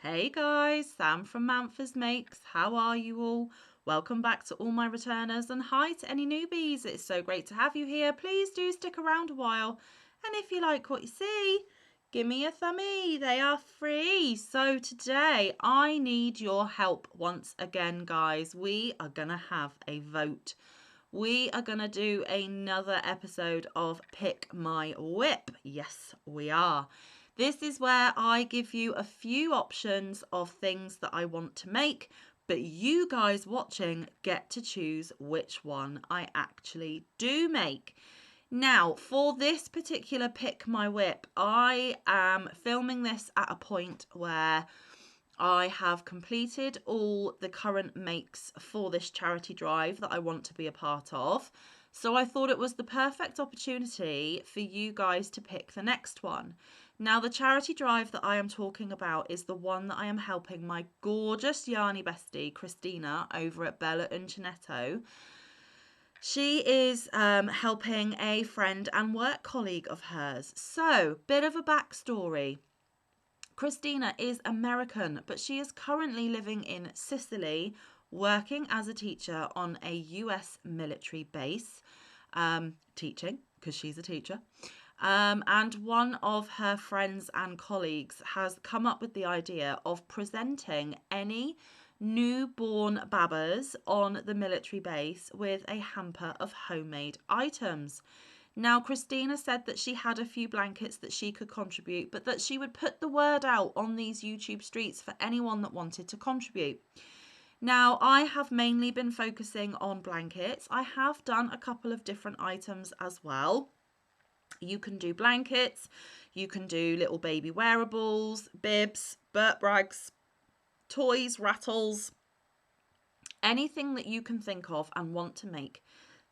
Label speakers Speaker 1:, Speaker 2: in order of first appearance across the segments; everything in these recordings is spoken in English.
Speaker 1: Hey guys, Sam from Manfa's Makes. How are you all? Welcome back to all my returners and hi to any newbies. It's so great to have you here. Please do stick around a while. And if you like what you see, give me a thumbie. They are free. So today I need your help once again, guys. We are going to have a vote. We are going to do another episode of Pick My WIP. Yes, we are. This is where I give you a few options of things that I want to make, but you guys watching get to choose which one I actually do make. Now, for this particular Pick My WIP, I am filming this at a point where I have completed all the current makes for this charity drive that I want to be a part of. So I thought it was the perfect opportunity for you guys to pick the next one. Now, the charity drive that I am talking about is the one that I am helping my gorgeous yarny bestie, Christina, over at Bella Uncinetto. She is helping a friend and work colleague of hers. So, bit of a backstory. Christina is American, but she is currently living in Sicily, working as a teacher on a US military base, teaching, because she's a teacher. And one of her friends and colleagues has come up with the idea of presenting any newborn babbas on the military base with a hamper of homemade items. Now, Christina said that she had a few blankets that she could contribute, but that she would put the word out on these YouTube streets for anyone that wanted to contribute. Now, I have mainly been focusing on blankets. I have done a couple of different items as well. You can do blankets, you can do little baby wearables, bibs, burp rags, toys, rattles, anything that you can think of and want to make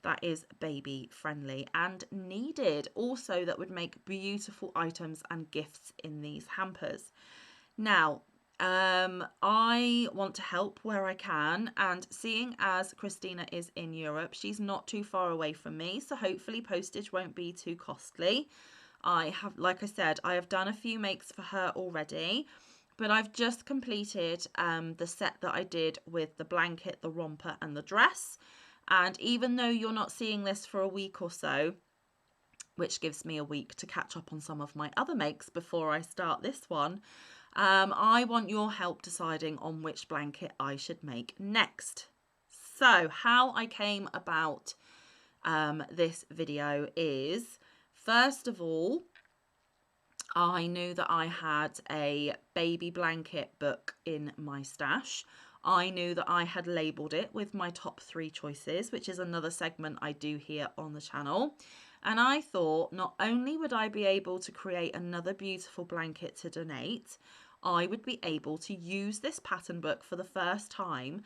Speaker 1: that is baby friendly and needed. Also, that would make beautiful items and gifts in these hampers. Now, I want to help where I can, and seeing as Christina is in Europe, she's not too far away from me, so hopefully postage won't be too costly. I have, like I said, I have done a few makes for her already, but I've just completed the set that I did with the blanket, the romper and the dress. And even though you're not seeing this for a week or so, which gives me a week to catch up on some of my other makes before I start this one, I want your help deciding on which blanket I should make next. So how I came about this video is, first of all, I knew that I had a baby blanket book in my stash. I knew that I had labelled it with my top 3 choices, which is another segment I do here on the channel. And I thought not only would I be able to create another beautiful blanket to donate, I would be able to use this pattern book for the first time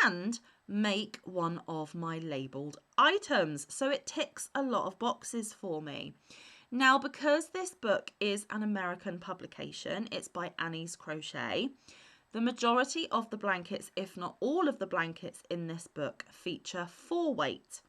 Speaker 1: and make one of my labelled items. So it ticks a lot of boxes for me. Now, because this book is an American publication, it's by Annie's Crochet, the majority of the blankets, if not all of the blankets in this book, feature 4-weight.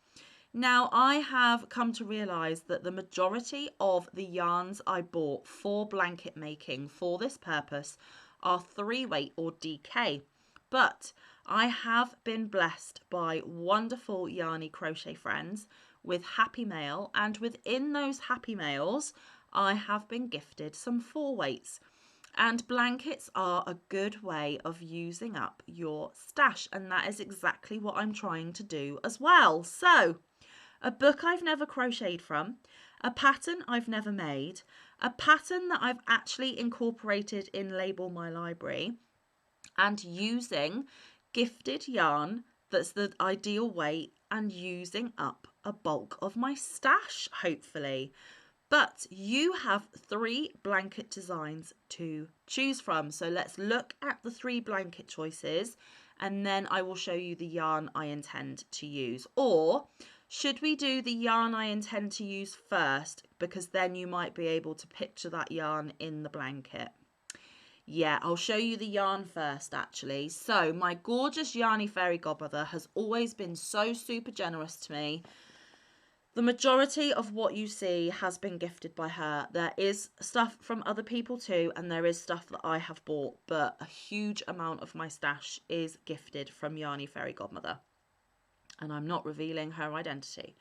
Speaker 1: Now, I have come to realise that the majority of the yarns I bought for blanket making for this purpose are 3-weight or DK. But I have been blessed by wonderful yarny crochet friends with happy mail, and within those happy mails, I have been gifted some 4-weights. And blankets are a good way of using up your stash, and that is exactly what I'm trying to do as well. So, a book I've never crocheted from, a pattern I've never made, a pattern that I've actually incorporated in Label My Library, and using gifted yarn that's the ideal weight and using up a bulk of my stash, hopefully. But you have 3 blanket designs to choose from. So let's look at the 3 blanket choices and then I will show you the yarn I intend to use. Or should we do the yarn I intend to use first, because then you might be able to picture that yarn in the blanket? Yeah, I'll show you the yarn first actually. So my gorgeous yarny fairy godmother has always been so super generous to me. The majority of what you see has been gifted by her. There is stuff from other people too, and there is stuff that I have bought, but a huge amount of my stash is gifted from Yarny Fairy Godmother. And I'm not revealing her identity.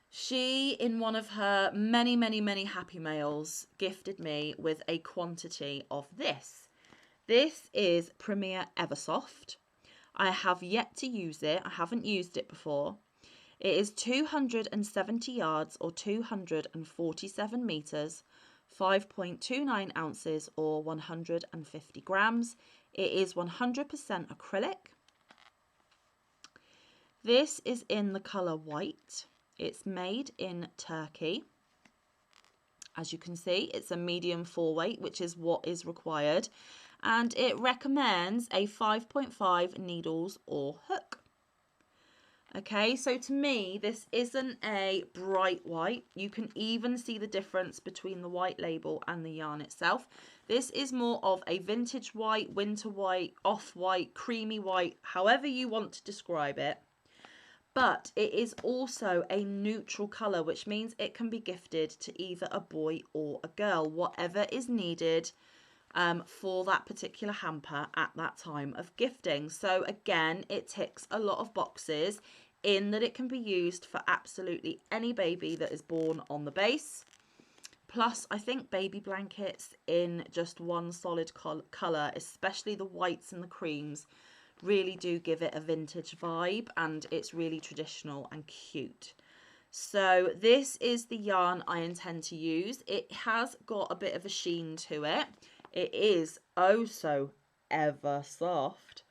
Speaker 1: She, in one of her many, many, many happy mails, gifted me with a quantity of this. This is Premier Eversoft. I have yet to use it. I haven't used it before. It is 270 yards or 247 metres, 5.29 ounces or 150 grams. It is 100% acrylic. This is in the colour white. It's made in Turkey. As you can see, it's a medium 4-weight, which is what is required. And it recommends a 5.5 needles or hook. Okay, so to me, this isn't a bright white. You can even see the difference between the white label and the yarn itself. This is more of a vintage white, winter white, off-white, creamy white, however you want to describe it. But it is also a neutral colour, which means it can be gifted to either a boy or a girl, whatever is needed for that particular hamper at that time of gifting. So again, it ticks a lot of boxes in that it can be used for absolutely any baby that is born on the base. Plus, I think baby blankets in just one solid colour, especially the whites and the creams, really do give it a vintage vibe, and it's really traditional and cute. So this is the yarn I intend to use. It has got a bit of a sheen to it. It is oh so ever soft,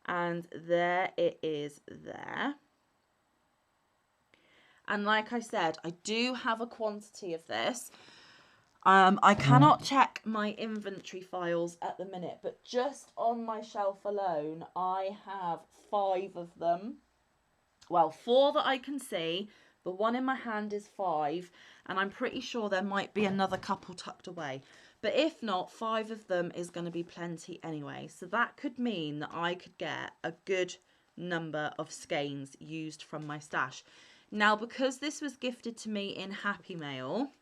Speaker 1: and there it is there. And like I said, I do have a quantity of this. I cannot check my inventory files at the minute, but just on my shelf alone, I have 5 of them. Well, 4 that I can see. The one in my hand is 5, and I'm pretty sure there might be another couple tucked away. But if not, 5 of them is going to be plenty anyway. So that could mean that I could get a good number of skeins used from my stash. Now, because this was gifted to me in Happy Mail,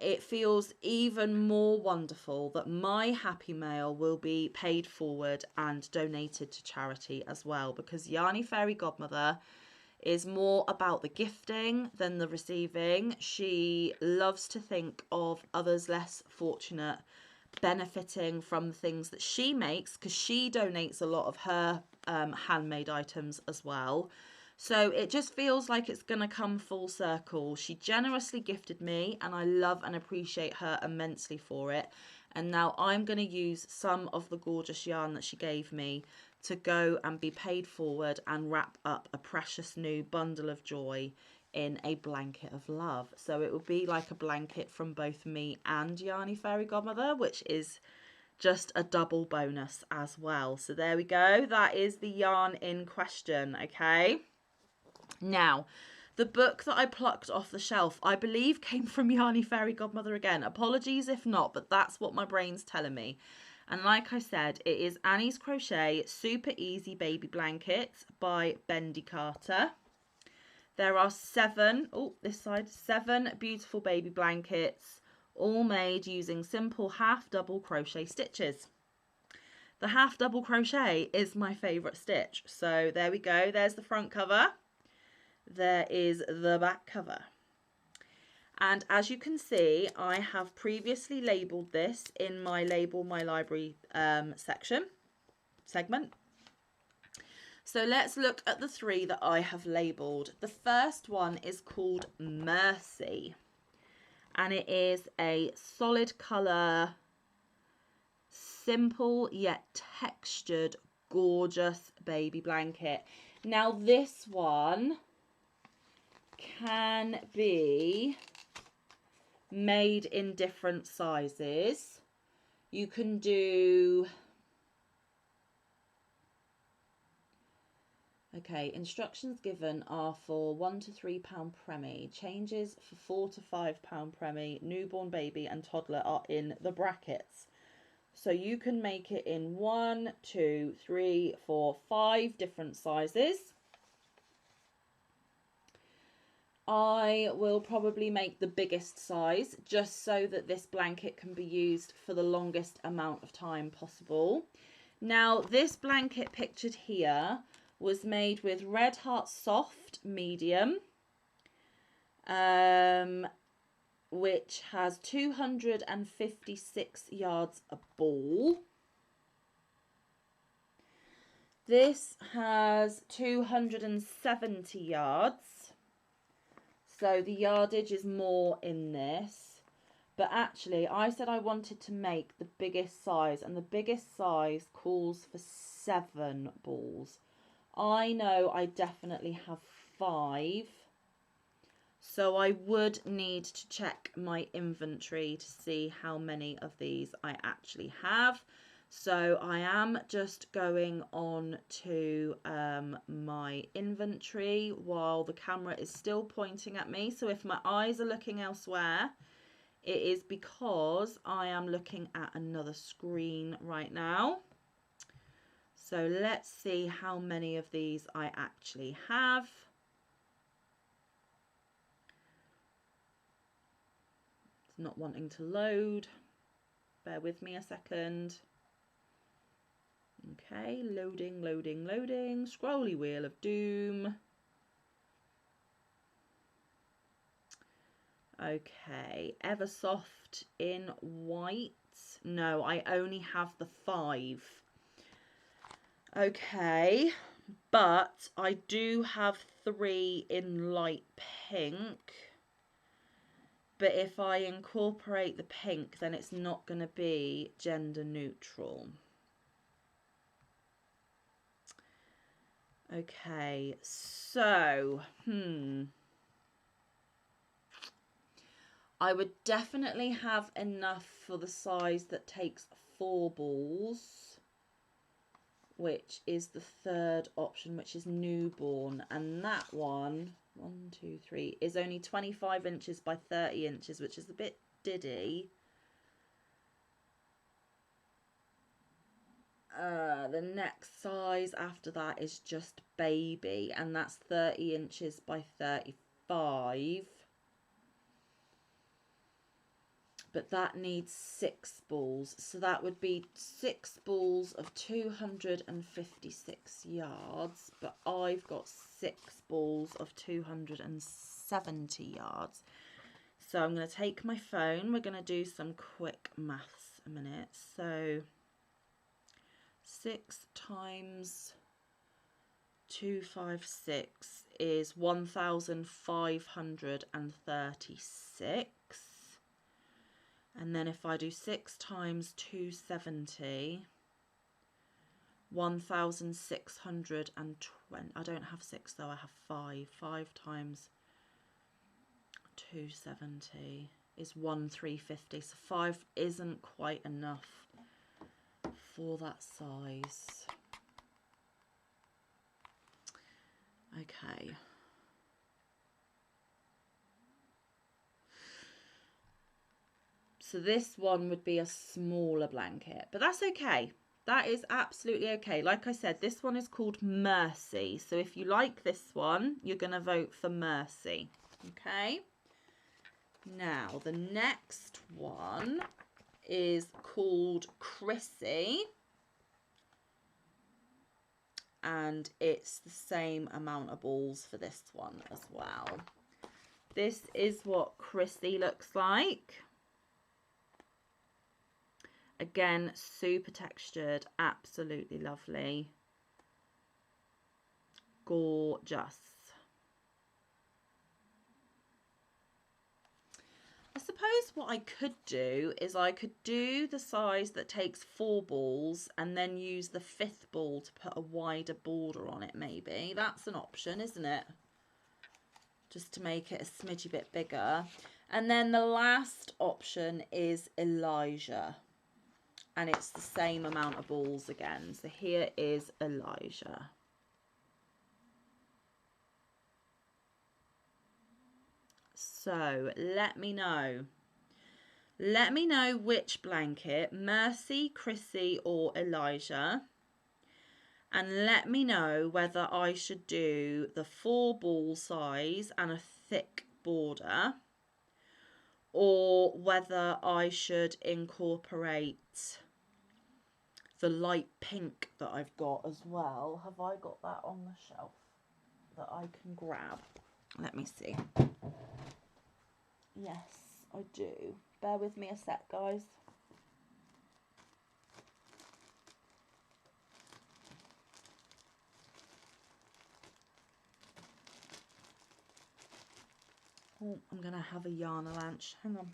Speaker 1: it feels even more wonderful that my Happy Mail will be paid forward and donated to charity as well, because Yarny Fairy Godmother is more about the gifting than the receiving. She loves to think of others less fortunate benefiting from the things that she makes, because she donates a lot of her handmade items as well. So it just feels like it's going to come full circle. She generously gifted me, and I love and appreciate her immensely for it. And now I'm going to use some of the gorgeous yarn that she gave me to go and be paid forward and wrap up a precious new bundle of joy in a blanket of love. So it will be like a blanket from both me and Yarny Fairy Godmother, which is just a double bonus as well. So there we go. That is the yarn in question, okay? Now, the book that I plucked off the shelf, I believe came from Yarny Fairy Godmother again. Apologies if not, but that's what my brain's telling me. And like I said, it is Annie's Crochet Super Easy Baby Blankets by Bendy Carter. There are 7 beautiful baby blankets, all made using simple half double crochet stitches. The half double crochet is my favourite stitch. So there we go. There's the front cover. There is the back cover. And as you can see, I have previously labelled this in my Label My Library segment. So let's look at the 3 that I have labelled. The first one is called Mercy, and it is a solid colour, simple yet textured, gorgeous baby blanket. Now this one can be made in different sizes. You can do, okay, instructions given are for £1 to £3 preemie. Changes for £4 to £5 preemie. Newborn, baby and toddler are in the brackets. So you can make it in 1, 2, 3, 4, 5 different sizes. I will probably make the biggest size just so that this blanket can be used for the longest amount of time possible. Now, this blanket pictured here was made with Red Heart Soft Medium, which has 256 yards a ball. This has 270 yards. So the yardage is more in this. But actually, I said I wanted to make the biggest size, and the biggest size calls for 7 balls. I know I definitely have 5. So I would need to check my inventory to see how many of these I actually have. So I am just going on to my inventory while the camera is still pointing at me. So if my eyes are looking elsewhere, it is because I am looking at another screen right now. So let's see how many of these I actually have. It's not wanting to load. Bear with me a second. Okay, loading, loading, loading. Scrolly wheel of doom. Okay, Eversoft in white. No, I only have the 5. Okay, but I do have 3 in light pink. But if I incorporate the pink, then it's not going to be gender neutral. Okay, so, I would definitely have enough for the size that takes 4 balls, which is the 3rd option, which is newborn. And that one, 1, 2, 3, is only 25 inches by 30 inches, which is a bit diddy. The next size after that is just baby, and that's 30 inches by 35. But that needs 6 balls, so that would be 6 balls of 256 yards, but I've got 6 balls of 270 yards. So I'm going to take my phone, we're going to do some quick maths a minute. So 6 times 256 is 1,536. And then if I do 6 times 270, 1,620. I don't have 6 though, I have 5. 5 times 270 is 1,350. So 5 isn't quite enough for that size. Okay. So this one would be a smaller blanket, but that's okay. That is absolutely okay. Like I said, this one is called Mercy. So if you like this one, you're going to vote for Mercy. Okay. Now, the next one is called Chrissy. And it's the same amount of balls for this one as well. This is what Chrissy looks like. Again, super textured, absolutely lovely. Gorgeous. I suppose what I could do is I could do the size that takes 4 balls and then use the 5th ball to put a wider border on it maybe. That's an option, isn't it? Just to make it a smidgy bit bigger. And then the last option is Elijah. And it's the same amount of balls again. So here is Elijah. So let me know. Let me know which blanket, Mercy, Chrissy or Elijah. And let me know whether I should do the 4 ball size and a thick border, or whether I should incorporate the light pink that I've got as well. Have I got that on the shelf that I can grab? Let me see. Yes, I do. Bear with me a sec, guys. Oh, I'm going to have a yarn lunch. Hang on.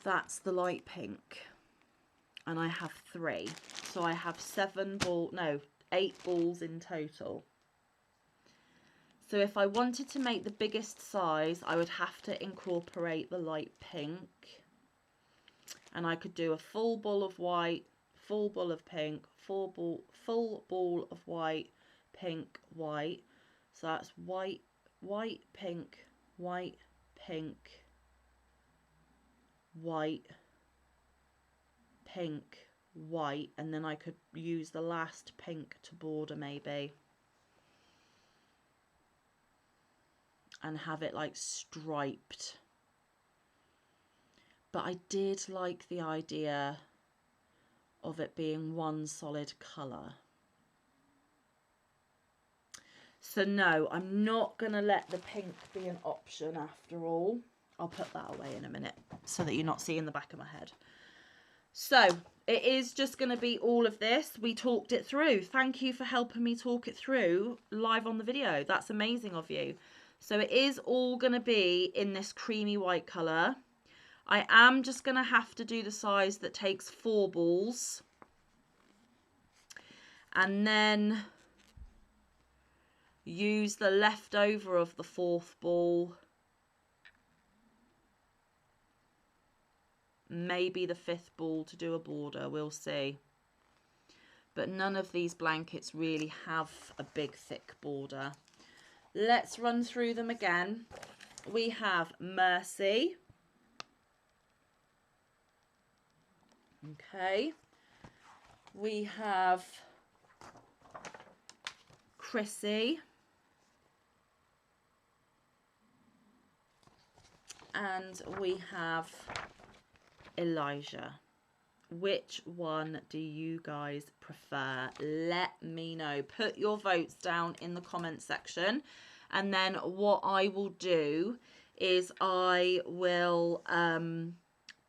Speaker 1: That's the light pink. And I have 3. So I have 8 balls in total. So if I wanted to make the biggest size, I would have to incorporate the light pink. And I could do a full ball of white, full ball of pink, full ball of white, pink, white. So that's white, white, pink, white, pink, white, pink, white, and then I could use the last pink to border maybe. And have it like striped. But I did like the idea of it being one solid colour. So no, I'm not going to let the pink be an option after all. I'll put that away in a minute so that you're not seeing the back of my head. So it is just going to be all of this. We talked it through. Thank you for helping me talk it through live on the video. That's amazing of you. So it is all going to be in this creamy white colour. I am just going to have to do the size that takes 4 balls. And then use the leftover of the 4th ball. Maybe the 5th ball to do a border, we'll see. But none of these blankets really have a big thick border. Let's run through them again. We have Mercy. Okay. We have Chrissy. And we have Elijah. Which one do you guys prefer? Let me know. Put your votes down in the comment section. And then what I will do is I will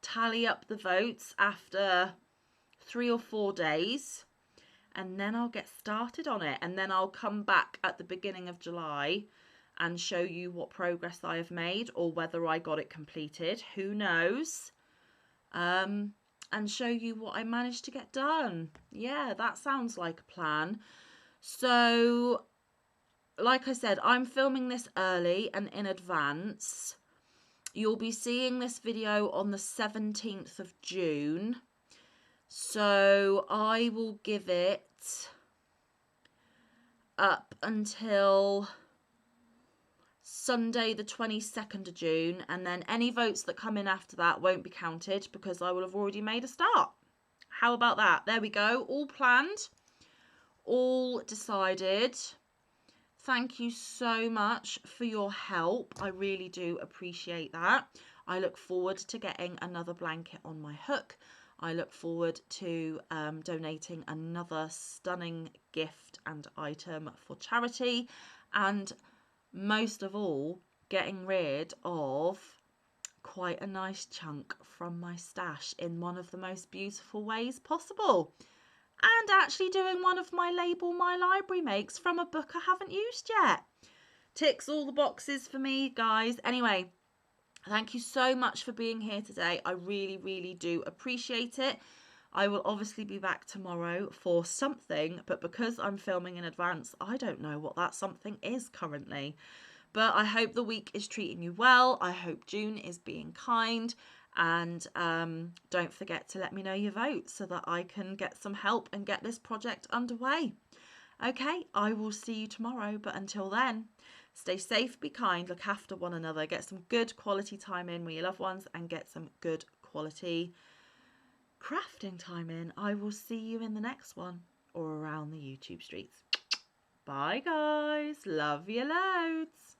Speaker 1: tally up the votes after 3 or 4 days. And then I'll get started on it. And then I'll come back at the beginning of July and show you what progress I have made or whether I got it completed. Who knows? And show you what I managed to get done. Yeah, that sounds like a plan. So, like I said, I'm filming this early and in advance. You'll be seeing this video on the 17th of June. So, I will give it up until Sunday the 22nd of June, and then any votes that come in after that won't be counted because I will have already made a start. How about that? There we go. All planned, all decided. Thank you so much for your help. I really do appreciate that. I look forward to getting another blanket on my hook. I look forward to donating another stunning gift and item for charity, and most of all, getting rid of quite a nice chunk from my stash in one of the most beautiful ways possible. And actually doing one of my Label My Library makes from a book I haven't used yet. Ticks all the boxes for me, guys. Anyway, thank you so much for being here today. I really, really do appreciate it. I will obviously be back tomorrow for something, but because I'm filming in advance, I don't know what that something is currently. But I hope the week is treating you well. I hope June is being kind. And don't forget to let me know your votes so that I can get some help and get this project underway. Okay, I will see you tomorrow. But until then, stay safe, be kind, look after one another, get some good quality time in with your loved ones, and get some good quality crafting time in. I will see you in the next one or around the YouTube streets. Bye guys, love you loads.